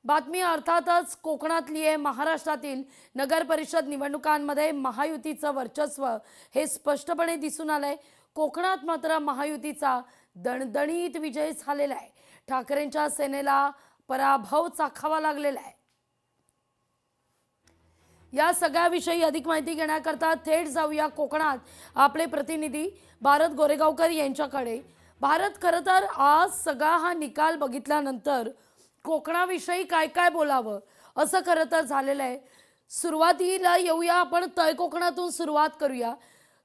बातमी अर्थातच कोकणातली आहे। महाराष्ट्रातील नगर परिषद निवडणुकांमध्ये महायुतीचं वर्चस्व हे स्पष्टपणे दिसून आलंय। कोकणात मात्र महायुतीचा दणदणीत विजय झालेला आहे। ठाकरेंच्या सेनेला पराभव चाखावा लागलेला आहे। या सगळ्याविषयी अधिक माहिती घेण्याकरता थेट जाऊया कोकणात आपले प्रतिनिधी भारत गोरेगावकर यांच्याकडे। भारत, खरं तर आज सगळा हा निकाल बघितल्यानंतर कोकणाविषयी काय काय बोलावं असं खरं तर झालेलं आहे। सुरुवातीला येऊया आपण तळ कोकणातून सुरुवात करूया।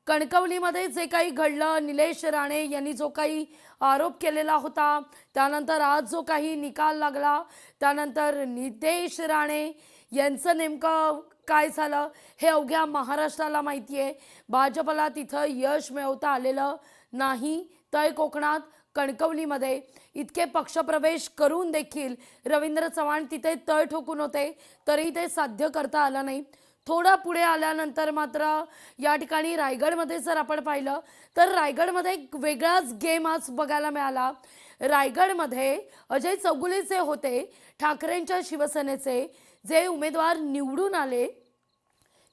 कणकवलीमध्ये जे काही घडलं, निलेश राणे यांनी जो काही आरोप केलेला होता, त्यानंतर आज जो काही निकाल लागला, त्यानंतर नितेश राणे यांचं नेमकं काय झालं हे अवघ्या महाराष्ट्राला माहिती आहे। भाजपला तिथं यश मिळवता आलेलं नाही। तळ कोकणात कणकवलीमध्ये इतके पक्षप्रवेश करून देखील रवींद्र चव्हाण तिथे तळ ठोकून होते, तरी ते साध्य करता आलं नाही। थोडा पुढे आल्यानंतर मात्र या ठिकाणी रायगडमध्ये जर आपण पाहिलं तर रायगडमध्ये एक वेगळाच गेम आज बघायला मिळाला। रायगडमध्ये अजय चौगुले जे होते, ठाकरेंच्या शिवसेनेचे जे उमेदवार निवडून आले,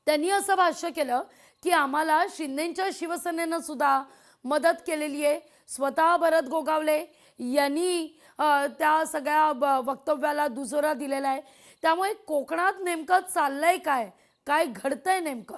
त्यांनी असं भाष्य केलं की आम्हाला शिंदेंच्या शिवसेनेनं सुद्धा मदत केलेली आहे। स्वतः भरत गोगावले यांनी त्या सगळ्या वक्तव्याला दुजोरा दिलेला आहे। त्यामुळे कोकणात नेमकं चाललंय काय, काय घडतंय नेमकं?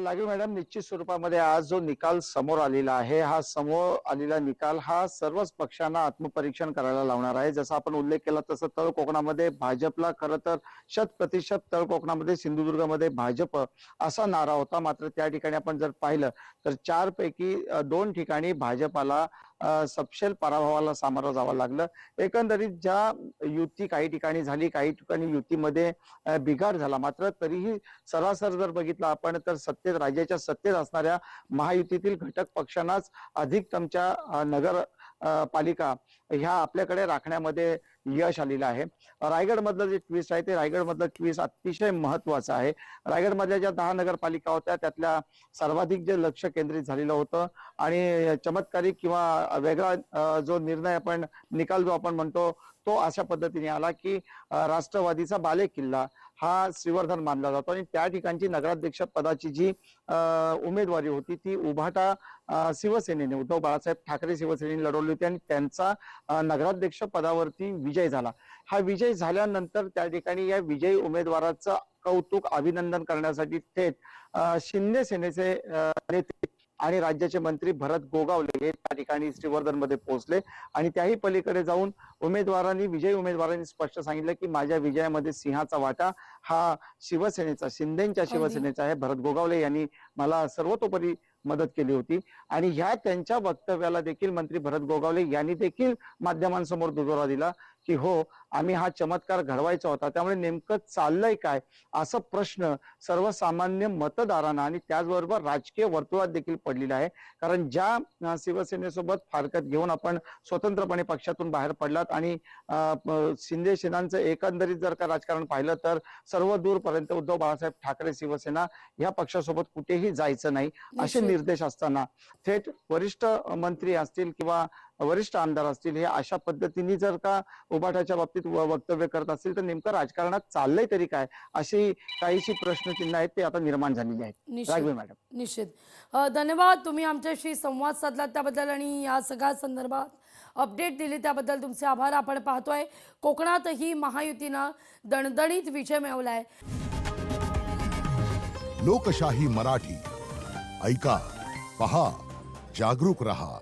लागू मॅडम, निश्चित स्वरूपामध्ये आज जो निकाल समोर आलेला आहे, हा समोर आलेला निकाल हा सर्वच पक्षांना आत्मपरीक्षण करायला लावणार आहे। जसा आपण उल्लेख केला तसं तळ कोकणामध्ये भाजपला खरं तर 100% तळ कोकणामध्ये सिंधुदुर्गमध्ये भाजप असा नारा होता। मात्र त्या ठिकाणी आपण जर पाहिलं तर 4 पैकी 2 ठिकाणी भाजपाला सपशेल पराभवाला सामोरं जावं लागलं। एकंदरीत ज्या युती काही ठिकाणी झाली, काही ठिकाणी युतीमध्ये बिघाड झाला, मात्र तरीही सरासर जर बघितलं आपण तर सत्तेत, राज्याच्या सत्तेत असणाऱ्या महायुतीतील घटक पक्षांनाच अधिक तुमच्या नगर पालिका ह्या आपल्याकडे राखण्यामध्ये यश आलेलं आहे। रायगड मधलं जे ट्विस्ट आहे ते रायगड मधलं ट्विस्ट अतिशय महत्वाचं आहे। रायगड मधल्या ज्या 10 नगरपालिका होत्या त्यातल्या सर्वाधिक जे लक्ष केंद्रित झालेलं होतं आणि चमत्कारिक किंवा वेगळा जो निर्णय आपण निकाल जो आपण म्हणतो तो अशा पद्धतीने आला की राष्ट्रवादीचा बालेकिल्ला हा श्रीवर्धन मानला जातो आणि त्या ठिकाणची नगराध्यक्ष पदाची जी उमेदवारी होती ती उभाटा शिवसेनेने, उद्धव बाळासाहेब ठाकरे शिवसेनेने लढवली होती आणि त्यांचा नगराध्यक्ष पदावरती विजय झाला। हा विजय झाल्यानंतर त्या ठिकाणी या विजयी उमेदवाराचं कौतुक, अभिनंदन करण्यासाठी थेट शिंदे सेनेचे नेते आणि राज्याचे मंत्री भरत गोगावले हे त्या ठिकाणी श्रीवर्धन मध्ये पोहोचले आणि त्याही पलीकडे जाऊन विजयी उमेदवारांनी स्पष्ट सांगितलं की माझ्या विजयामध्ये सिंहाचा वाटा हा शिवसेनेचा, शिंदेच्या शिवसेनेचा आहे। भरत गोगावले यांनी मला सर्वतोपरी मदत केली होती आणि ह्या त्यांच्या वक्तव्याला देखील मंत्री भरत गोगावले यांनी देखील माध्यमांसमोर दुजोरा दिला की हो, आम्ही हा चमत्कार घडवायचा होता। त्यामुळे नेमकं चाललंय काय असा प्रश्न सर्वसामान्य मतदारांना आणि त्याचबरोबर राजकीय वर्तुळात देखील पडलेला आहे। कारण ज्या शिवसेनेसोबत फारकत घेऊन आपण स्वतंत्रपणे पक्षातून बाहेर पडलात आणि शिंदे सेनांचं एकंदरीत जर का राजकारण पाहिलं तर सर्व दूरपर्यंत उद्धव बाळासाहेब ठाकरे शिवसेना या पक्षासोबत कुठेही जायचं नाही असे निर्देश असताना थेट वरिष्ठ मंत्री असतील किंवा वरिष्ठ आमदार असतील हे अशा पद्धतीने जर का उभाटाच्या बाबतीत वक्तव्य करत असतील तर नेमकं राजकारणात चाललंय तरी काय, अशी काहीशी प्रश्नचिन्ह आहेत ते आता निर्माण झालेली आहेत। राघवी मॅडम, निश्चित धन्यवाद, तुम्ही आमच्याशी संवाद साधलात त्याबद्दल आणि या सगळ्या संदर्भात अपडेट दिली त्याबद्दल तुमचे आभार। आपण पाहतोय कोकणातही महायुतीनं दणदणीत विजय मिळवलाय। लोकशाही मराठी ऐका, पहा, जागरूक रहा।